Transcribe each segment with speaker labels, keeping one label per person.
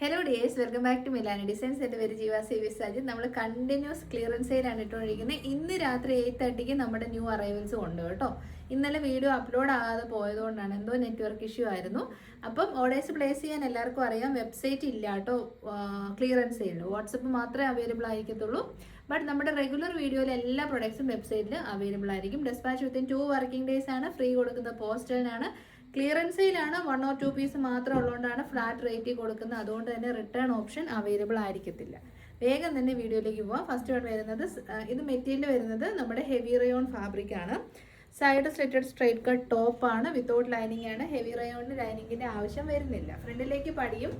Speaker 1: Hello dears, welcome back to Milani Designs. എൻ്റെ പേര് ജീവ സി വി സാജിദ്. നമ്മൾ കണ്ടിന്യൂസ് ക്ലിയറൻസ് സെയിലാണ് ഇട്ടുകൊണ്ടിരിക്കുന്നത്. ഇന്ന് രാത്രി 8:30 നമ്മുടെ ന്യൂ അറൈവൽസും ഉണ്ട് കേട്ടോ. ഇന്നലെ വീഡിയോ അപ്ലോഡ് ആകാതെ പോയതുകൊണ്ടാണ്, എന്തോ നെറ്റ്വർക്ക് ഇഷ്യൂ ആയിരുന്നു. അപ്പം ഓർഡേഴ്സ് പ്ലേസ് ചെയ്യാൻ എല്ലാവർക്കും അറിയാം, വെബ്സൈറ്റ് ഇല്ല കേട്ടോ. ക്ലിയറൻസ് സെയിലുണ്ട്, വാട്സപ്പ് മാത്രമേ അവൈലബിൾ ആയിരിക്കത്തുള്ളൂ. ബട്ട് നമ്മുടെ റെഗുലർ വീഡിയോയിൽ എല്ലാ പ്രൊഡക്ട്സും വെബ്സൈറ്റിൽ അവൈലബിൾ ആയിരിക്കും. ഡെസ്പാച്ച് വിത്തിൻ 2 വർക്കിംഗ് ഡേയ്സ് ആണ്. ഫ്രീ കൊടുക്കുന്ന പോസ്റ്റലിനാണ്. ക്ലിയറൻസ് സെയിലാണ്, 1 or 2 പീസ് മാത്രം ഉള്ളതുകൊണ്ടാണ് ഫ്ലാറ്റ് റേറ്റിൽ കൊടുക്കുന്നത്. അതുകൊണ്ട് തന്നെ റിട്ടേൺ ഓപ്ഷൻ അവൈലബിൾ ആയിരിക്കത്തില്ല. വേഗം തന്നെ വീഡിയോയിലേക്ക് പോവാം. ഫസ്റ്റ് വൺ വരുന്നത്, ഇത് മെറ്റീരിയൽ വരുന്നത് നമ്മുടെ ഹെവി റയോൺ ഫാബ്രിക് ആണ്. Side slitted straight cut top ആണ്, വിത്തൗട്ട് ലൈനിങ് ആണ്. ഹെവി റയോണിന് ലൈനിങ്ങിന്റെ ആവശ്യം വരുന്നില്ല. ഫ്രണ്ടിലേക്ക് പടിയും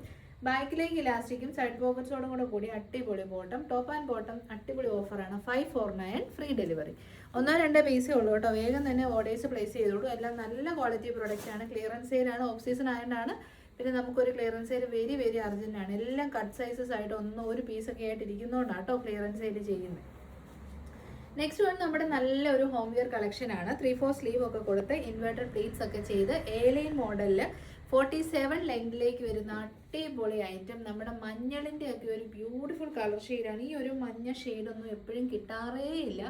Speaker 1: ബാക്കിലേക്ക് ഇലാസ്റ്റിക്കും സൈഡ് പോക്കറ്റ്സോടും കൂടെ കൂടി അടിപൊളി ബോട്ടം. ടോപ്പ് ആൻഡ് ബോട്ടം അടിപൊളി ഓഫറാണ്. 549 ഫ്രീ ഡെലിവറി. 1-2 പീസേ ഉള്ളൂ കേട്ടോ. വേഗം തന്നെ ഓർഡേഴ്സ് പ്ലേസ് ചെയ്തോളൂ. എല്ലാം നല്ല ക്വാളിറ്റി പ്രൊഡക്റ്റ് ആണ്. ക്ലിയറൻസ് സെയിലാണ്, ഓഫ് സീസൺ ആയതുകൊണ്ടാണ്. പിന്നെ നമുക്കൊരു clearance sale very very urgent ആണ്. എല്ലാം കട്ട് സൈസസ് ആയിട്ട് ഒരു പീസൊക്കെ ആയിട്ട് ഇരിക്കുന്നതുകൊണ്ടാണ് കേട്ടോ ക്ലിയറൻസ് സെയിൽ ചെയ്യുന്നത്. നെക്സ്റ്റ് വൺ നമ്മുടെ നല്ലൊരു ഹോം വെയർ കളക്ഷൻ ആണ്. 3/4 സ്ലീവ് ഒക്കെ കൊടുത്ത് ഇൻവേർട്ടഡ് പ്ലീറ്റ്സ് ഒക്കെ ചെയ്ത് എ-ലൈൻ മോഡലിൽ 47 ലെങ്തിലേക്ക് വരുന്ന അടിപൊളി ഐറ്റം. നമ്മുടെ മഞ്ഞളിൻ്റെ ഒക്കെ ഒരു ബ്യൂട്ടിഫുൾ കളർ ഷെയ്ഡാണ്. ഈ ഒരു മഞ്ഞ ഷെയ്ഡൊന്നും എപ്പോഴും കിട്ടാറേ ഇല്ല.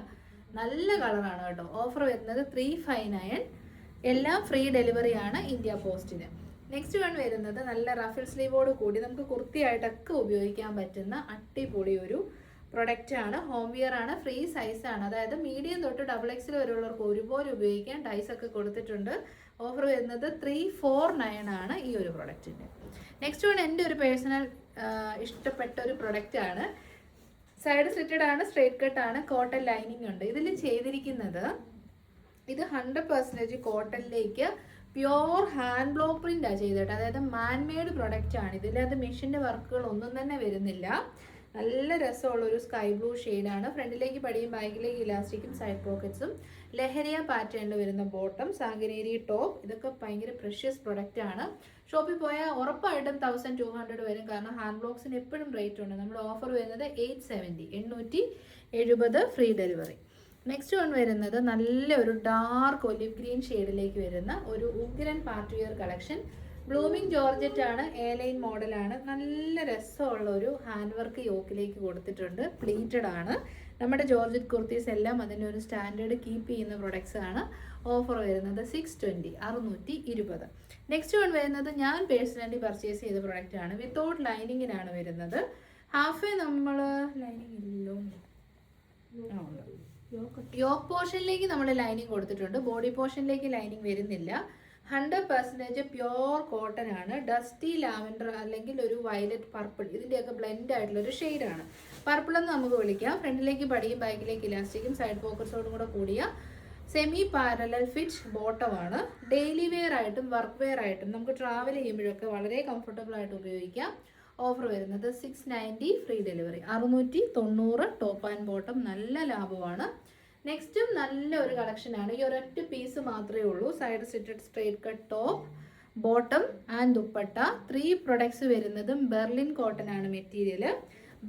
Speaker 1: നല്ല കളറാണ് കേട്ടോ. ഓഫർ വരുന്നത് 359. എല്ലാം ഫ്രീ ഡെലിവറി ആണ് ഇന്ത്യ പോസ്റ്റിന്. നെക്സ്റ്റ് വൺ വരുന്നത് നല്ല റഫിൾ സ്ലീവോട് കൂടി നമുക്ക് കുർത്തിയായിട്ടൊക്കെ ഉപയോഗിക്കാൻ പറ്റുന്ന അടിപൊളി ഒരു പ്രൊഡക്റ്റ് ആണ്. ഹോം വെയർ ആണ്, ഫ്രീ സൈസ് ആണ്. അതായത് മീഡിയം തൊട്ട് XXL വരെയുള്ളവർക്ക് ഒരുപോലെ ഉപയോഗിക്കാൻ. ഡൈസ് ഒക്കെ കൊടുത്തിട്ടുണ്ട്. ഓഫർ വരുന്നത് 349 ആണ് ഈ ഒരു പ്രൊഡക്റ്റിൻ്റെ. നെക്സ്റ്റ് വൺ എൻ്റെ ഒരു പേഴ്സണൽ ഇഷ്ടപ്പെട്ട ഒരു പ്രൊഡക്റ്റ് ആണ്. സൈഡ് സ്ലിറ്റഡ് ആണ്, സ്ട്രേറ്റ് കട്ട് ആണ്, കോട്ടൺ ലൈനിങ് ഉണ്ട്. ഇതിൽ ചെയ്തിരിക്കുന്നത് ഇത് 100% കോട്ടണിലേക്ക് പ്യോർ ഹാൻഡ് ബ്ലോക്ക് പ്രിന്റ് ആണ് ചെയ്തിട്ട്. അതായത് മാൻമെയ്ഡ് പ്രൊഡക്റ്റ് ആണ്. ഇതിലത് മെഷീൻ്റെ വർക്കുകൾ ഒന്നും തന്നെ വരുന്നില്ല. നല്ല രസമുള്ള ഒരു സ്കൈ ബ്ലൂ ഷെയ്ഡാണ്. ഫ്രണ്ടിലേക്ക് പടിയും ബാക്കിലേക്ക് ഇലാസ്റ്റിക്കും സൈഡ് പോക്കറ്റ്സും ലഹരിയ പാറ്റേണിൽ വരുന്ന ബോട്ടം, സാങ്കനേരി ടോപ്പ്. ഇതൊക്കെ ഭയങ്കര പ്രഷ്യസ് പ്രൊഡക്റ്റ് ആണ്. ഷോപ്പിൽ പോയാൽ ഉറപ്പായിട്ടും 1200 വരും. കാരണം ഹാൻഡ് ബ്ലോക്സിന് എപ്പോഴും റേറ്റ് ഉണ്ട്. നമ്മുടെ ഓഫർ വരുന്നത് 870 ഫ്രീ ഡെലിവറി. നെക്സ്റ്റ് വൺ വരുന്നത് നല്ലൊരു ഡാർക്ക് ഒലിവ് ഗ്രീൻ ഷെയ്ഡിലേക്ക് വരുന്ന ഒരു ഉഗ്രൻ party wear collection. Blooming georgette ആണ്, എ-ലൈൻ മോഡലാണ്. നല്ല രസമുള്ള ഒരു ഹാൻഡ് വർക്ക് യോക്കിലേക്ക് കൊടുത്തിട്ടുണ്ട്. പ്ലീറ്റഡ് ആണ്. നമ്മുടെ ജോർജറ്റ് കുർത്തീസ് എല്ലാം അതിൻ്റെ ഒരു സ്റ്റാൻഡേർഡ് കീപ്പ് ചെയ്യുന്ന പ്രൊഡക്ട്സ് ആണ്. ഓഫർ വരുന്നത് 620. നെക്സ്റ്റ് വൺ വരുന്നത് ഞാൻ പേഴ്സണലി പർച്ചേസ് ചെയ്ത പ്രൊഡക്റ്റ് ആണ്. വിത്തൗട്ട് ലൈനിങ്ങിനാണ് വരുന്നത്. ഹാഫ് നമ്മൾ ലൈനിങ് ഇല്ലോ, യോക്ക് പോർഷനിലേക്ക് നമ്മൾ ലൈനിങ് കൊടുത്തിട്ടുണ്ട്. ബോഡി പോർഷനിലേക്ക് ലൈനിങ് വരുന്നില്ല. 100% പ്യോർ കോട്ടൺ ആണ്. ഡസ്റ്റി ലാവൻഡർ അല്ലെങ്കിൽ ഒരു വയലറ്റ് പർപ്പിൾ, ഇതിൻ്റെയൊക്കെ ബ്ലെൻഡ് ആയിട്ടുള്ള ഒരു ഷെയ്ഡാണ്. പർപ്പിൾ എന്ന് നമുക്ക് വിളിക്കാം. ഫ്രണ്ടിലേക്ക് പടിയും ബാക്കിലേക്ക് ഇലാസ്റ്റിക്കും സൈഡ് പോക്കറ്റ്സോടും കൂടെ കൂടിയ സെമി പാരലൽ ഫിറ്റ് ബോട്ടമാണ്. ഡെയിലി വെയർ ആയിട്ടും വർക്ക് വെയർ ആയിട്ടും നമുക്ക് ട്രാവൽ ചെയ്യുമ്പോഴൊക്കെ വളരെ കംഫർട്ടബിൾ ആയിട്ട് ഉപയോഗിക്കാം. ഓഫർ വരുന്നത് 690 free delivery. 690 top and bottom. നല്ല ലാഭമാണ്. നെക്സ്റ്റും നല്ല ഒരു കളക്ഷനാണ്. ഈ ഒരൊറ്റ പീസ് മാത്രമേ ഉള്ളൂ. Side slitted straight cut top, bottom and dupatta. 3 products വരുന്നതും ബെർലിൻ കോട്ടൺ ആണ് മെറ്റീരിയൽ.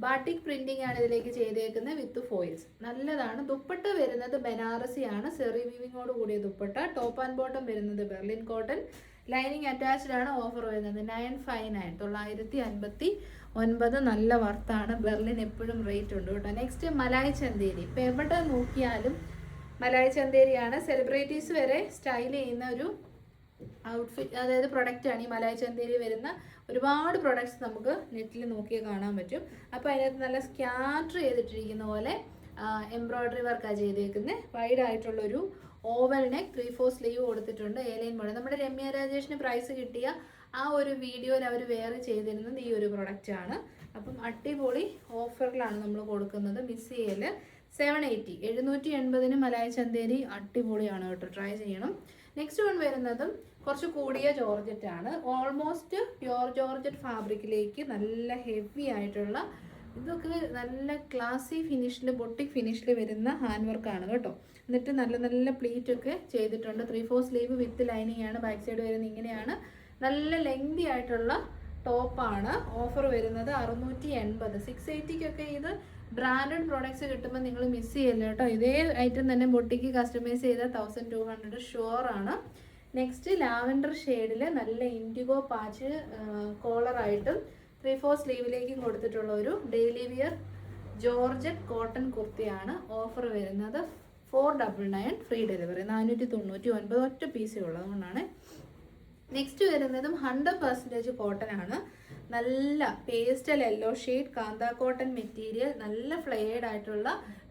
Speaker 1: ബാട്ടിക് പ്രിന്റിംഗ് ആണ് ഇതിലേക്ക് ചെയ്തേക്കുന്നത് വിത്ത് ഫോയിൽസ്. നല്ലതാണ്. ദുപ്പട്ട വരുന്നത് ബനാറസി ആണ്, സെറി വീവിങ്ങോട് കൂടിയ ദുപ്പട്ട. ടോപ്പ് ആൻഡ് ബോട്ടം വരുന്നത് ബെർലിൻ കോട്ടൺ. ലൈനിങ് അറ്റാച്ച്ഡ് ആണ്. ഓഫർ വരുന്നത് 959. നല്ല വർത്താണ്. ബെർലിൻ എപ്പോഴും റേറ്റ് ഉണ്ട് കേട്ടോ. നെക്സ്റ്റ് മലായ് ചന്തേരി. ഇപ്പം എവിടെ നോക്കിയാലും മലായ് ചന്തേരിയാണ്. സെലിബ്രിറ്റീസ് വരെ സ്റ്റൈൽ ചെയ്യുന്ന ഒരു ഔട്ട്ഫിറ്റ്, അതായത് പ്രൊഡക്റ്റ് ആണ് ഈ മലായ് ചന്തേരി വരുന്ന. ഒരുപാട് പ്രൊഡക്ട്സ് നമുക്ക് നെറ്റിൽ നോക്കിയാൽ കാണാൻ പറ്റും. അപ്പോൾ അതിനകത്ത് നല്ല സ്കാറ്റർ ചെയ്തിട്ടിരിക്കുന്ന പോലെ എംബ്രോയ്ഡറി വർക്കാണ് ചെയ്തേക്കുന്നത്. വൈഡ് ആയിട്ടുള്ളൊരു ഓവൽ നെക്ക്, 3/4 സ്ലീവ് കൊടുത്തിട്ടുണ്ട്. A-line model. നമ്മുടെ രമ്യ രാജേഷിന് പ്രൈസ് കിട്ടിയ ആ ഒരു വീഡിയോയിൽ അവർ വേറെ ചെയ്തിരുന്നത് ഈ ഒരു പ്രൊഡക്റ്റ് ആണ്. അപ്പം അടിപൊളി ഓഫറിലാണ് നമ്മൾ കൊടുക്കുന്നത്. മിസ് ചെയ്യല്. 780 മലായ് ചന്തേരി അടിപൊളിയാണ് കേട്ടോ. ട്രൈ ചെയ്യണം. നെക്സ്റ്റ് വൺ വരുന്നതും കുറച്ച് കൂടിയ ജോർജറ്റ് ആണ്. ഓൾമോസ്റ്റ് പ്യോർ ജോർജറ്റ് ഫാബ്രിക്കിലേക്ക് നല്ല ഹെവി ആയിട്ടുള്ള, ഇതൊക്കെ നല്ല ക്ലാസി ഫിനിഷിൽ, ബൊട്ടിക് ഫിനിഷിൽ വരുന്ന ഹാൻഡ് വർക്കാണ് കേട്ടോ. എന്നിട്ട് നല്ല നല്ല പ്ലീറ്റ് ഒക്കെ ചെയ്തിട്ടുണ്ട്. 3/4 സ്ലീവ് വിത്ത് ലൈനിങ് ആണ്. ബാക്ക് സൈഡ് വരുന്നത് ഇങ്ങനെയാണ്. നല്ല ലെങ്തി ആയിട്ടുള്ള ടോപ്പാണ്. ഓഫർ വരുന്നത് 680. 680 ഇത് ബ്രാൻഡഡ് പ്രോഡക്ട്സ് കിട്ടുമ്പോൾ നിങ്ങൾ മിസ് ചെയ്യല്ലോ കേട്ടോ. ഇതേ ഐറ്റം തന്നെ ബൊട്ടിക്ക് കസ്റ്റമൈസ് ചെയ്താൽ 1200 ഷുവർ ആണ്. നെക്സ്റ്റ് ലാവൻഡർ ഷെയ്ഡിൽ നല്ല ഇൻഡിഗോ പാച്ച് കോളറായിട്ടും 3/4 സ്ലീവിലേക്കും കൊടുത്തിട്ടുള്ള ഒരു ഡെയിലി വിയർ ജോർജറ്റ് കോട്ടൺ കുർത്തിയാണ്. ഓഫർ വരുന്നത് 499 ഫ്രീ ഡെലിവറി. 499 ഒറ്റ പീസേ ഉള്ളൂ, അതുകൊണ്ടാണ്. നെക്സ്റ്റ് വരുന്നതും 100% കോട്ടൺ ആണ്. നല്ല പേസ്റ്റൽ യെല്ലോ ഷെയ്ഡ് കാന്ത കോട്ടൺ മെറ്റീരിയൽ, നല്ല ഫ്ലെയർഡ് ആയിട്ടുള്ള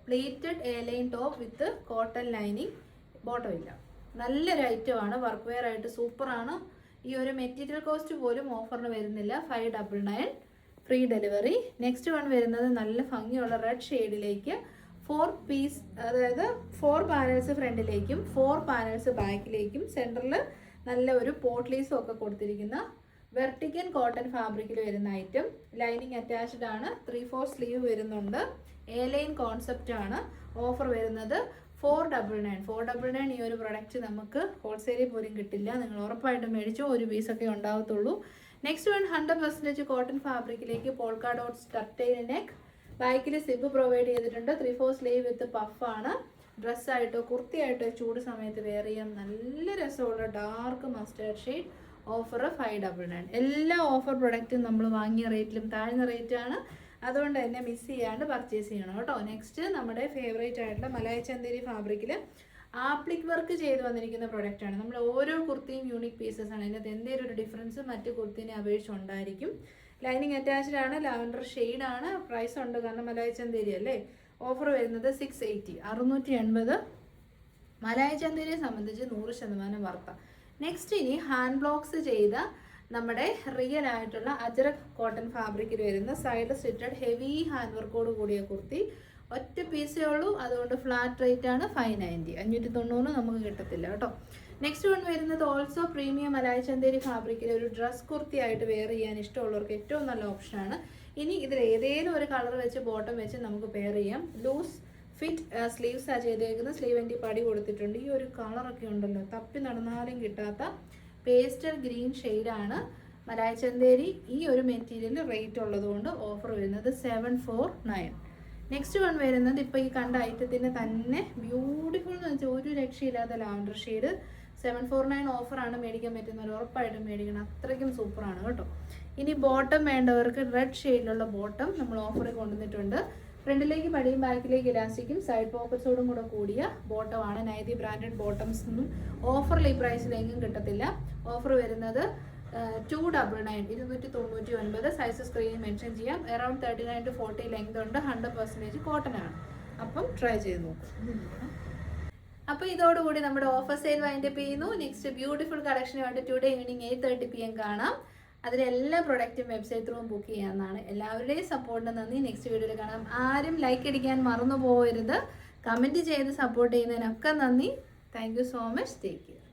Speaker 1: പ്ലീറ്റഡ് എയർലൈൻ ടോപ്പ് വിത്ത് കോട്ടൺ ലൈനിങ്, ബോട്ടം ഇല്ല. നല്ലൊരു ഐറ്റമാണ്, വർക്ക് വെയർ ആയിട്ട് സൂപ്പറാണ്. ഈ ഒരു മെറ്റീരിയൽ കോസ്റ്റ് പോലും ഓഫറിന് വരുന്നില്ല. 599 ഫ്രീ ഡെലിവറി. നെക്സ്റ്റ് വൺ വരുന്നത് നല്ല ഭംഗിയുള്ള റെഡ് ഷെയ്ഡിലേക്ക് 4 പീസ്, അതായത് 4 പാനൽസ് ഫ്രണ്ടിലേക്കും 4 പാനൽസ് ബാക്കിലേക്കും സെൻറ്ററിൽ നല്ല ഒരു പോട്ട്ലീസും ഒക്കെ കൊടുത്തിരിക്കുന്ന വെർട്ടിക്കൻ കോട്ടൺ ഫാബ്രിക്കിൽ വരുന്ന ഐറ്റം. ലൈനിങ് അറ്റാച്ച്ഡ് ആണ്. 3/4 സ്ലീവ് വരുന്നുണ്ട്. എ ലൈൻ കോൺസെപ്റ്റ് ആണ്. ഓഫർ വരുന്നത് 499. 499 ഈ ഒരു പ്രൊഡക്റ്റ് നമുക്ക് ഹോൾസെയിലിൽ പോലും കിട്ടില്ല. നിങ്ങൾ ഉറപ്പായിട്ടും മേടിച്ചോ, ഒരു പീസൊക്കെ ഉണ്ടാവത്തുള്ളൂ. നെക്സ്റ്റ് വൺ 100% കോട്ടൺ ഫാബ്രിക്കിലേക്ക് പോൾക്കാ ഡോട്ട് സ്റ്റർട്ടൈൽ നെക്ക്, ബാക്കിൽ സിബ് പ്രൊവൈഡ് ചെയ്തിട്ടുണ്ട്. 3/4 സ്ലീവ് വിത്ത് പഫാണ്. ഡ്രസ്സായിട്ടോ കുർത്തിയായിട്ടോ ചൂട് സമയത്ത് വെയർ ചെയ്യാൻ നല്ല രസമുള്ള ഡാർക്ക് മസ്റ്റേർഡ് ഷെയ്ഡ്. ഓഫർ 599. എല്ലാ ഓഫർ പ്രൊഡക്റ്റും നമ്മൾ വാങ്ങിയ റേറ്റിലും താഴ്ന്ന റേറ്റാണ്, അതുകൊണ്ട് തന്നെ മിസ് ചെയ്യാണ്ട് പർച്ചേസ് ചെയ്യണം കേട്ടോ. നെക്സ്റ്റ് നമ്മുടെ ഫേവറേറ്റ് ആയിട്ടുള്ള മലായ് ചന്ദേരി ഫാബ്രിക്കിൽ ആപ്ലിക് വർക്ക് ചെയ്ത് വന്നിരിക്കുന്ന പ്രൊഡക്റ്റാണ്. നമ്മൾ ഓരോ കുർത്തിയും യൂണിക് പീസസ് ആണ്. അതിനകത്ത് എന്തെങ്കിലും ഒരു ഡിഫറൻസ് മറ്റ് കുർത്തിനെ അപേക്ഷിച്ച് ഉണ്ടായിരിക്കും. ലൈനിങ് അറ്റാച്ച്ഡ് ആണ്. ലാവൻഡർ ഷെയ്ഡാണ്. പ്രൈസ് ഉണ്ട് കാരണം മലായ് ചന്ദേരി അല്ലേ. ഓഫർ വരുന്നത് 680, 680. മലായ് ചന്ദേരിയെ സംബന്ധിച്ച് 100% വർത്ത. നെക്സ്റ്റ് ഇനി ഹാൻഡ് ബ്ലോക്സ് ചെയ്ത നമ്മുടെ റിയൽ ആയിട്ടുള്ള അജ്രക് കോട്ടൺ ഫാബ്രിക്കിൽ വരുന്ന സൈഡ് സ്റ്റിറ്റഡ് ഹെവി ഹാൻഡ് വർക്കോട് കൂടിയ കുർത്തി. ഒറ്റ പീസേ ഉള്ളൂ, അതുകൊണ്ട് ഫ്ലാറ്റ് റേറ്റ് ആണ് 590. 590 നമുക്ക് കിട്ടത്തില്ല കേട്ടോ. നെക്സ്റ്റ് വൺ വരുന്നത് ഓൾസോ പ്രീമിയം മലായ് ചന്ദേരി ഫാബ്രിക്കിൽ ഒരു ഡ്രസ് കുർത്തി ആയിട്ട് വെയർ ചെയ്യാൻ ഇഷ്ടമുള്ളവർക്ക് ഏറ്റവും നല്ല ഓപ്ഷനാണ്. ഇനി ഇതിൽ ഏതെങ്കിലും ഒരു കളർ വെച്ച് ബോട്ടം വെച്ച് നമുക്ക് പെയർ ചെയ്യാം. ലൂസ് ഫിറ്റ് സ്ലീവ്സ് ആ ചെയ്തേക്കുന്നത്. സ്ലീവ് എൻ്റെ പടി കൊടുത്തിട്ടുണ്ട്. ഈ ഒരു കളറൊക്കെ ഉണ്ടല്ലോ, തപ്പി നടന്നാലും കിട്ടാത്ത പേസ്റ്റൽ ഗ്രീൻ ഷെയ്ഡാണ് മലായ് ചന്ദേരി. ഈ ഒരു മെറ്റീരിയൽ റേറ്റ് ഉള്ളതുകൊണ്ട് ഓഫർ വരുന്നത് 749. നെക്സ്റ്റ് വൺ വരുന്നത് ഇപ്പോൾ ഈ കണ്ട ഐറ്റത്തിൻ്റെ തന്നെ ബ്യൂട്ടിഫുൾ എന്ന് വെച്ചാൽ ഒരു രക്ഷയില്ലാത്ത ലാവൻഡർ ഷെയ്ഡ്. 749 ഓഫറാണ്. മേടിക്കാൻ പറ്റുന്നവർ ഉറപ്പായിട്ടും മേടിക്കണം, അത്രയ്ക്കും സൂപ്പറാണ് കേട്ടോ. ഇനി ബോട്ടം വേണ്ടവർക്ക് റെഡ് ഷെയ്ഡിലുള്ള ബോട്ടം നമ്മൾ ഓഫറിൽ കൊണ്ടുവന്നിട്ടുണ്ട്. ഫ്രണ്ടിലേക്ക് പടിയും ബാക്കിലേക്ക് ഇലാസ്റ്റിക്കും സൈഡ് പോക്കറ്റ്സോടും കൂടെ കൂടിയ ബോട്ടമാണ്. നൈതി ബ്രാൻഡഡ് ബോട്ടംസ് ഒന്നും ഓഫറിൽ ഈ പ്രൈസിൽ എങ്ങും കിട്ടത്തില്ല. ഓഫർ വരുന്നത് 299, 299. സൈസ് സ്ക്രീനിൽ മെൻഷൻ ചെയ്യാം. അറൌണ്ട് 39 to 40 ലെങ്ത് ഉണ്ട്. 100% കോട്ടൺ ആണ്. അപ്പം ട്രൈ ചെയ്ത് നോക്കും. അപ്പോൾ ഇതോടുകൂടി നമ്മുടെ ഓഫർ സെയിൽ വൈൻഡപ്പ് ചെയ്യുന്നു. നെക്സ്റ്റ് ബ്യൂട്ടിഫുൾ കളക്ഷനുമായിട്ട് ടുഡേ ഈവനിങ് 8:30 PM കാണാം. അതിലെല്ലാ പ്രൊഡക്റ്റും വെബ്സൈറ്റ് ത്രൂ ബുക്ക് ചെയ്യാവുന്നതാണ്. എല്ലാവരുടെയും സപ്പോർട്ടിന് നന്ദി. നെക്സ്റ്റ് വീഡിയോയിൽ കാണാം. ആരും ലൈക്ക് അടിക്കാൻ മറന്നു പോകരുത്. കമൻറ്റ് ചെയ്ത് സപ്പോർട്ട് ചെയ്യുന്നതിനൊക്കെ നന്ദി. Thank you so much. Take care.